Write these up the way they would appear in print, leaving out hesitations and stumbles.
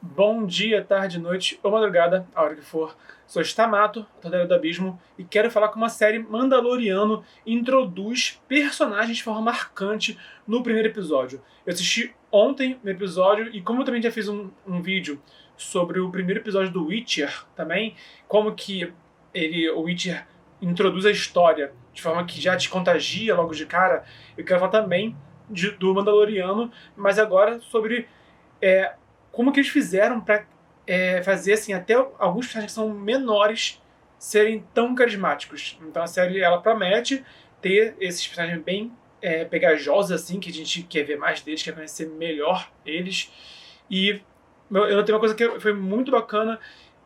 Bom dia, tarde, noite ou madrugada, a hora que for. Sou Stamato, Torneiro do Abismo, e quero falar como a série Mandaloriano introduz personagens de forma marcante no primeiro episódio. Eu assisti ontem no episódio, e como eu também já fiz um vídeo sobre o primeiro episódio do Witcher também, como que o Witcher introduz a história de forma que já te contagia logo de cara, eu quero falar também do Mandaloriano, mas agora sobre é, como que eles fizeram pra fazer assim até alguns personagens que são menores serem tão carismáticos. Então a série ela promete ter esses personagens bem pegajosos assim, que a gente quer ver mais deles, quer conhecer melhor eles. E eu notei uma coisa que foi muito bacana,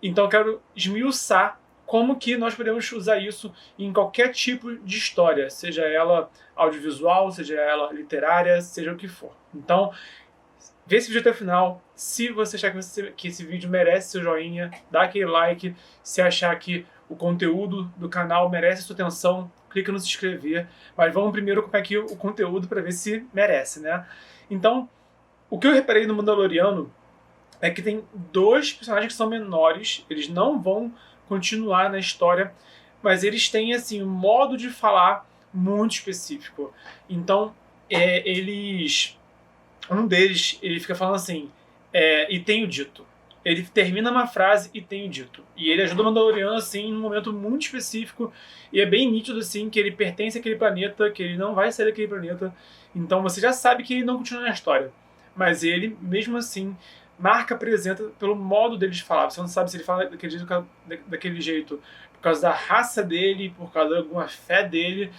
então eu quero esmiuçar como que nós podemos usar isso em qualquer tipo de história, seja ela audiovisual, seja ela literária, seja o que for. Então, vê esse vídeo até o final. Se você achar que esse vídeo merece seu joinha, dá aquele like. Se achar que o conteúdo do canal merece sua atenção, clica no se inscrever. Mas vamos primeiro colocar aqui o conteúdo para ver se merece, né? Então, o que eu reparei no Mandaloriano é que tem dois personagens que são menores. Eles não vão continuar na história, mas eles têm assim um modo de falar muito específico. Então, eles um deles, ele fica falando assim, e tenho dito. Ele termina uma frase e tenho dito. E ele ajuda o Mandaloriano, assim, num momento muito específico. E é bem nítido, assim, que ele pertence àquele planeta, que ele não vai sair daquele planeta. Então você já sabe que ele não continua na história. Mas ele, mesmo assim, marca presença pelo modo dele de falar. Você não sabe se ele fala daquele jeito por causa da raça dele, por causa de alguma fé dele.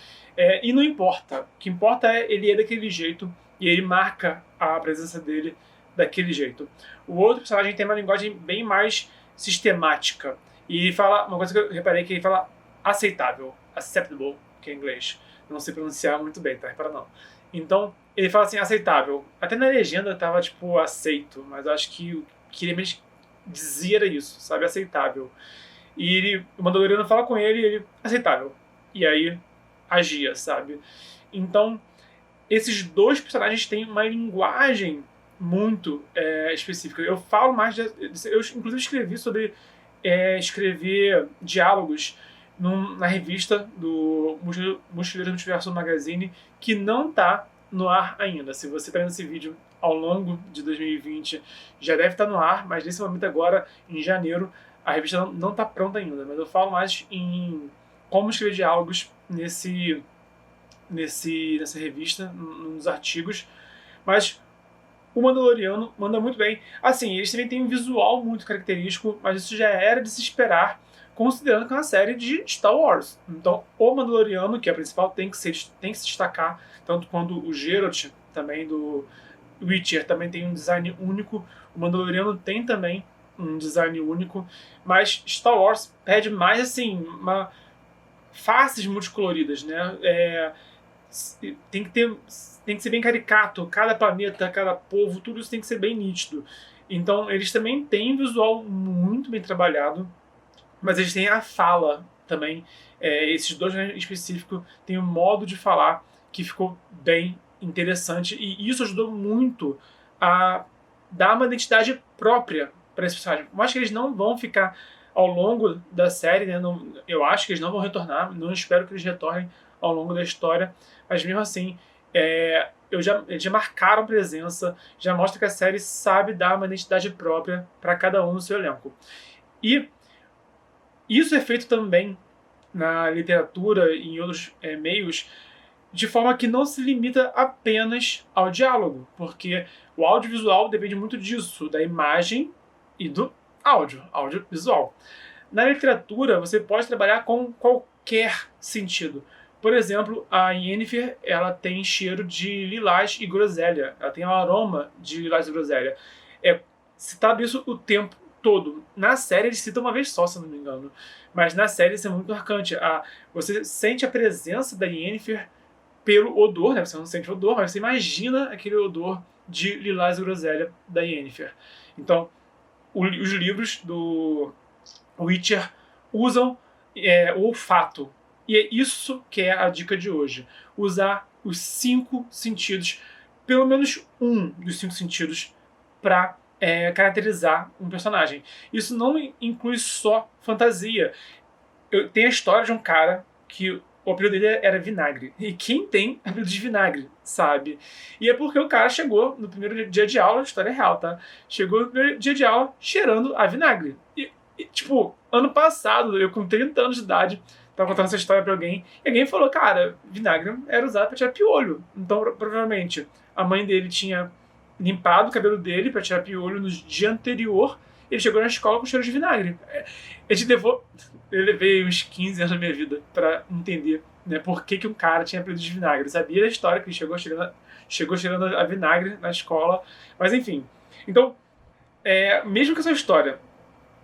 E não importa. O que importa é ele é daquele jeito e ele marca a presença dele daquele jeito. O outro personagem tem uma linguagem bem mais sistemática. E ele fala, uma coisa que eu reparei, que ele fala aceitável, acceptable, que é em inglês. Não sei pronunciar muito bem, tá? Repara não. Então, ele fala assim, aceitável. Até na legenda tava, tipo, aceito, mas eu acho que o que ele mesmo dizia era isso, sabe? Aceitável. E o Mandaloriano fala com ele e ele, aceitável. E aí, agia, sabe? Então, esses dois personagens têm uma linguagem muito específica. Eu falo mais eu inclusive escrevi sobre escrever diálogos na revista do Mochileiro do Multiverso Magazine, que não está no ar ainda. Se você está vendo esse vídeo ao longo de 2020, já deve estar no ar, mas nesse momento agora, em janeiro, a revista não está pronta ainda. Mas eu falo mais em como escrever diálogos nessa revista, nos artigos. Mas o Mandaloriano manda muito bem. Assim, eles também têm um visual muito característico, mas isso já era de se esperar, considerando que é uma série de Star Wars. Então, o Mandaloriano, que é a principal, tem que se destacar, tanto quanto o Geralt, também do Witcher, também tem um design único. O Mandaloriano tem também um design único, mas Star Wars pede mais, assim, faces multicoloridas, né? Tem que ter, tem que ser bem caricato, cada planeta, cada povo, tudo isso tem que ser bem nítido. Então eles também têm visual muito bem trabalhado, mas eles têm a fala também. Esses dois em específico têm um modo de falar que ficou bem interessante, e isso ajudou muito a dar uma identidade própria para esse personagem. Eu acho que eles não vão ficar ao longo da série, né? Eu acho que eles não vão retornar, não espero que eles retornem ao longo da história, mas mesmo assim, eles já marcaram presença, já mostra que a série sabe dar uma identidade própria para cada um no seu elenco. E isso é feito também na literatura e em outros meios, de forma que não se limita apenas ao diálogo, porque o audiovisual depende muito disso, da imagem e do audiovisual. Na literatura, você pode trabalhar com qualquer sentido. Por exemplo, a Yennefer, ela tem cheiro de lilás e groselha. Ela tem um aroma de lilás e groselha. É citado isso o tempo todo. Na série, eles citam uma vez só, se não me engano. Mas na série isso é muito marcante. Você sente a presença da Yennefer pelo odor, né? Você não sente o odor, mas você imagina aquele odor de lilás e groselha da Yennefer. Então, os livros do Witcher usam o olfato. E é isso que é a dica de hoje. Usar os 5 sentidos, pelo menos um dos 5 sentidos, para caracterizar um personagem. Isso não inclui só fantasia. Tem a história de um cara que o apelido dele era Vinagre. E quem tem apelido de Vinagre, sabe? E é porque o cara chegou no primeiro dia de aula, história é real, tá? Chegou no primeiro dia de aula cheirando a vinagre. E tipo, ano passado, eu com 30 anos de idade, tava contando essa história pra alguém, e alguém falou, cara, vinagre era usado pra tirar piolho. Então, provavelmente, a mãe dele tinha limpado o cabelo dele pra tirar piolho no dia anterior, e ele chegou na escola com cheiro de vinagre. Eu levei uns 15 anos da minha vida pra entender, né, por que um cara tinha apelido de vinagre. Eu sabia da história que ele chegou cheirando a vinagre na escola, mas enfim. Então, mesmo que essa história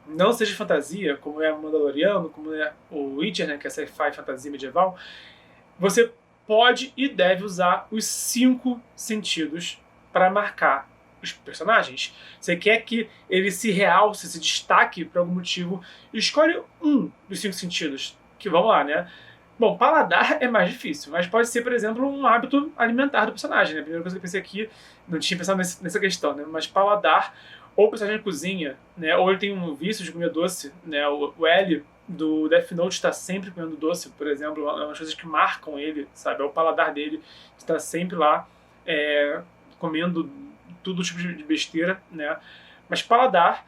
não seja fantasia, como é o Mandaloriano, como é o Witcher, né, que é sci-fi fantasia medieval, você pode e deve usar os 5 sentidos para marcar os personagens. Você quer que ele se realce, se destaque por algum motivo, escolhe um dos 5 sentidos. Que vamos lá, né? Bom, paladar é mais difícil, mas pode ser, por exemplo, um hábito alimentar do personagem, né? A primeira coisa que eu pensei aqui, não tinha pensado nessa questão, né? Mas paladar, ou o personagem cozinha, né? Ou ele tem um vício de comer doce, né? O L do Death Note está sempre comendo doce, por exemplo, é uma das coisas que marcam ele, sabe? É o paladar dele, está sempre lá comendo todo tipo de besteira, né? Mas paladar,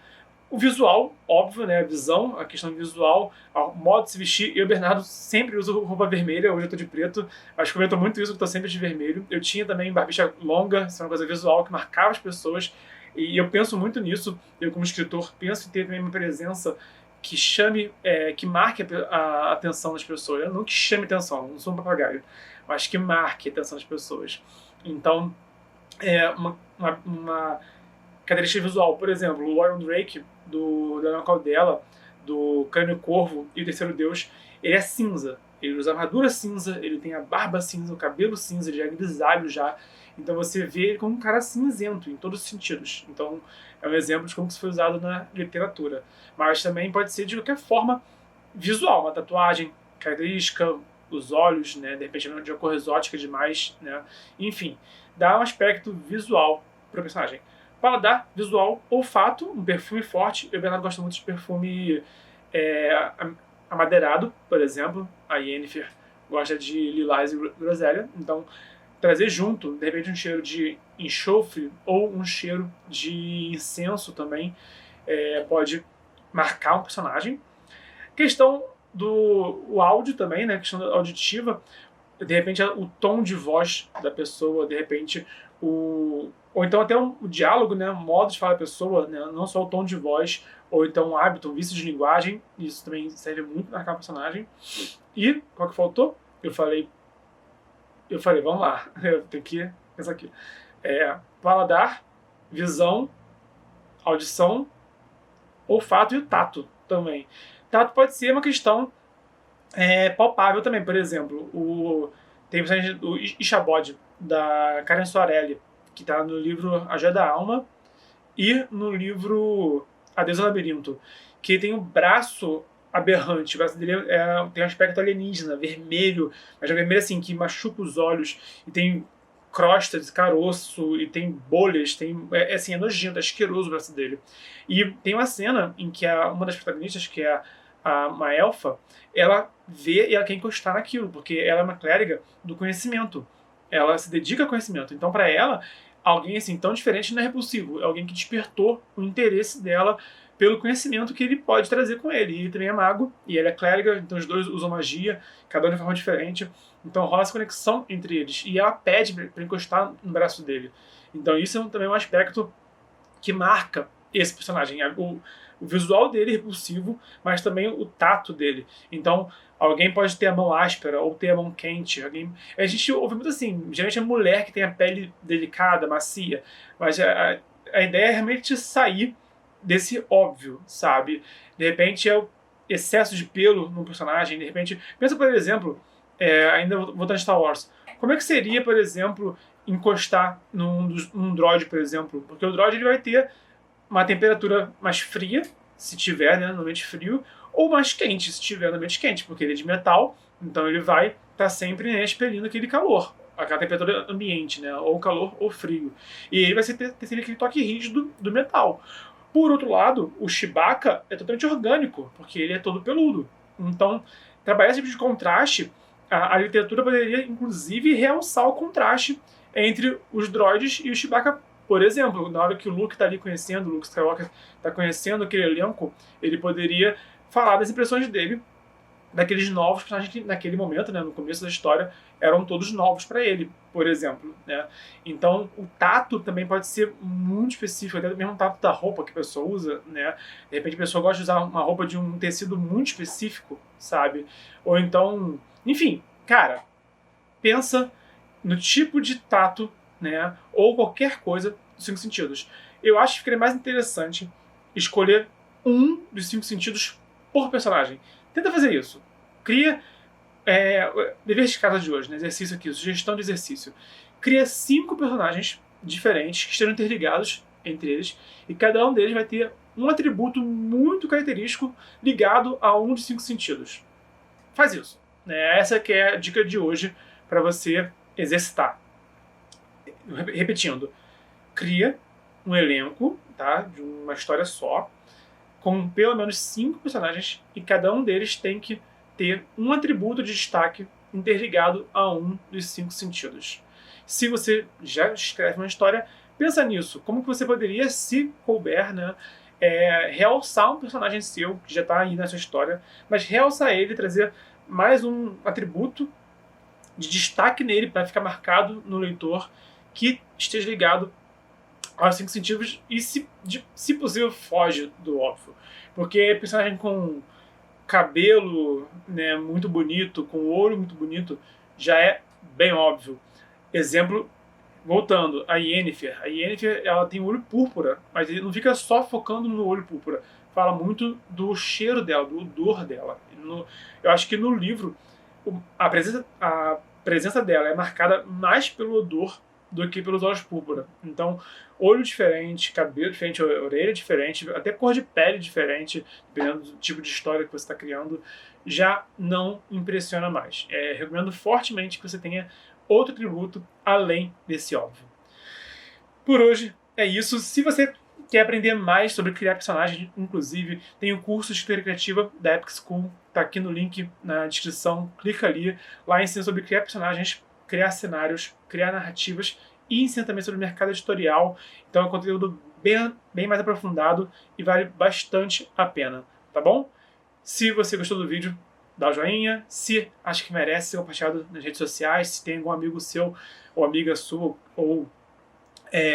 o visual, óbvio, né? A visão, a questão visual, o modo de se vestir. Eu, Bernardo, sempre uso roupa vermelha, hoje eu tô de preto. Acho que eu comento muito isso, eu tô sempre de vermelho. Eu tinha também barbicha longa, isso é uma coisa visual que marcava as pessoas. E eu penso muito nisso, eu como escritor penso em ter também uma presença que chame, que marque a atenção das pessoas. Eu não que chame atenção, não sou um papagaio, mas que marque a atenção das pessoas. Então, uma característica visual, por exemplo, o Warren Drake, do Daniel Caldela, do Crânio Corvo e o Terceiro Deus, ele é cinza. Ele usa armadura cinza, ele tem a barba cinza, o cabelo cinza, ele já é grisalho já. Então você vê ele como um cara cinzento em todos os sentidos. Então é um exemplo de como isso foi usado na literatura. Mas também pode ser de qualquer forma visual, uma tatuagem característica, os olhos, né, de repente de uma cor exótica demais, né, enfim, dá um aspecto visual para o personagem. Paladar, visual, olfato, um perfume forte. Eu, Bernardo, gosto muito de perfume amadeirado, por exemplo. A Yennefer gosta de lilás e groselha. Então, trazer junto, de repente, um cheiro de enxofre ou um cheiro de incenso também pode marcar um personagem. Questão do áudio também, né? Questão auditiva. De repente, o tom de voz da pessoa, de repente, ou então até o diálogo, né, o modo de falar da pessoa, né, não só o tom de voz, ou então um hábito, um vício de linguagem, isso também serve muito para marcar o personagem. E, qual que faltou? Eu falei, vamos lá, eu tenho que pensar aqui. Paladar, visão, audição, olfato e o tato também. Tato pode ser uma questão palpável também, por exemplo, tem o personagem do Ichabod, da Karen Soarelli, que está no livro A Joia da Alma e no livro Adeus ao Labirinto, que tem um braço aberrante, o braço dele tem um aspecto alienígena, vermelho, mas é vermelho assim, que machuca os olhos, e tem crostas, caroço, e tem bolhas, é nojento, é asqueroso o braço dele. E tem uma cena em que uma das protagonistas, que é uma elfa, ela vê e ela quer encostar naquilo, porque ela é uma clériga do conhecimento. Ela se dedica ao conhecimento. Então, para ela, alguém assim tão diferente não é repulsivo. É alguém que despertou o interesse dela pelo conhecimento que ele pode trazer com ele. E ele também é mago, e ele é clériga, então os dois usam magia, cada um de forma diferente. Então rola essa conexão entre eles. E ela pede para encostar no braço dele. Então isso também é um aspecto que marca esse personagem. O visual dele é repulsivo, mas também o tato dele. Então, alguém pode ter a mão áspera ou ter a mão quente. A gente ouve muito assim, geralmente é mulher que tem a pele delicada, macia, mas a ideia é realmente sair desse óbvio, sabe? De repente é o excesso de pelo no personagem, de repente... Pensa, por exemplo, ainda voltando a Star Wars, como é que seria, por exemplo, encostar num droid, por exemplo? Porque o droid ele vai ter uma temperatura mais fria, se tiver, né, no ambiente frio, ou mais quente, se tiver no ambiente quente, porque ele é de metal, então ele vai estar sempre expelindo aquele calor. aquela temperatura ambiente, né? Ou calor ou frio. E ele vai ter sempre aquele toque rígido do metal. Por outro lado, o Chewbacca é totalmente orgânico, porque ele é todo peludo. Então, trabalhar esse tipo de contraste, a literatura poderia, inclusive, realçar o contraste entre os droids e o Chewbacca. Por exemplo, na hora que o Luke está ali conhecendo, o Luke Skywalker está conhecendo aquele elenco, ele poderia falar das impressões dele, daqueles novos personagens que naquele momento, né, no começo da história, eram todos novos para ele, por exemplo, né? Então, o tato também pode ser muito específico, até mesmo o tato da roupa que a pessoa usa, né? De repente a pessoa gosta de usar uma roupa de um tecido muito específico, sabe? Ou então, enfim, cara, pensa no tipo de tato, né, ou qualquer coisa dos 5 sentidos. Eu acho que ficaria mais interessante escolher um dos 5 sentidos por personagem. Tenta fazer isso. Cria dever de casa de hoje, né? Exercício aqui, sugestão de exercício. Cria 5 personagens diferentes que estejam interligados entre eles e cada um deles vai ter um atributo muito característico ligado a um dos 5 sentidos. Faz isso, né? Essa que é a dica de hoje para você exercitar. Repetindo, cria um elenco, tá, de uma história só, com pelo menos 5 personagens e cada um deles tem que ter um atributo de destaque interligado a um dos 5 sentidos. Se você já escreve uma história, pensa nisso. Como que você poderia, se couber, né, realçar um personagem seu, que já está aí na sua história, mas realçar ele, trazer mais um atributo de destaque nele para ficar marcado no leitor que esteja ligado aos 5 sentidos e, se possível, foge do óbvio. Porque personagem com cabelo, né, muito bonito, com olho muito bonito, já é bem óbvio. Exemplo, voltando, a Yennefer. A Yennefer, ela tem olho púrpura, mas ele não fica só focando no olho púrpura. Fala muito do cheiro dela, do odor dela. Eu acho que no livro, a presença dela é marcada mais pelo odor do que pelos olhos púrpura. Então, olho diferente, cabelo diferente, orelha diferente, até cor de pele diferente, dependendo do tipo de história que você está criando, já não impressiona mais. Recomendo fortemente que você tenha outro atributo além desse óbvio. Por hoje é isso. Se você quer aprender mais sobre criar personagens, inclusive, tem o curso de escrita criativa da Epic School, tá aqui no link na descrição, clica ali, lá ensina sobre criar personagens, criar cenários, criar narrativas e ensina também sobre o mercado editorial. Então é um conteúdo bem mais aprofundado e vale bastante a pena, tá bom? Se você gostou do vídeo, dá o joinha. Se acha que merece ser compartilhado nas redes sociais, se tem algum amigo seu ou amiga sua ou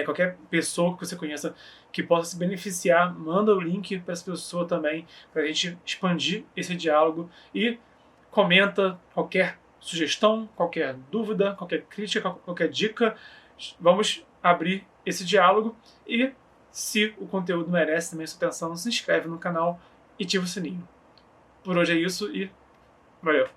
qualquer pessoa que você conheça que possa se beneficiar, manda o link para essa pessoa também, para a gente expandir esse diálogo e comenta qualquer sugestão, qualquer dúvida, qualquer crítica, qualquer dica. Vamos abrir esse diálogo e, se o conteúdo merece também sua atenção, se inscreve no canal e ativa o sininho. Por hoje é isso e valeu!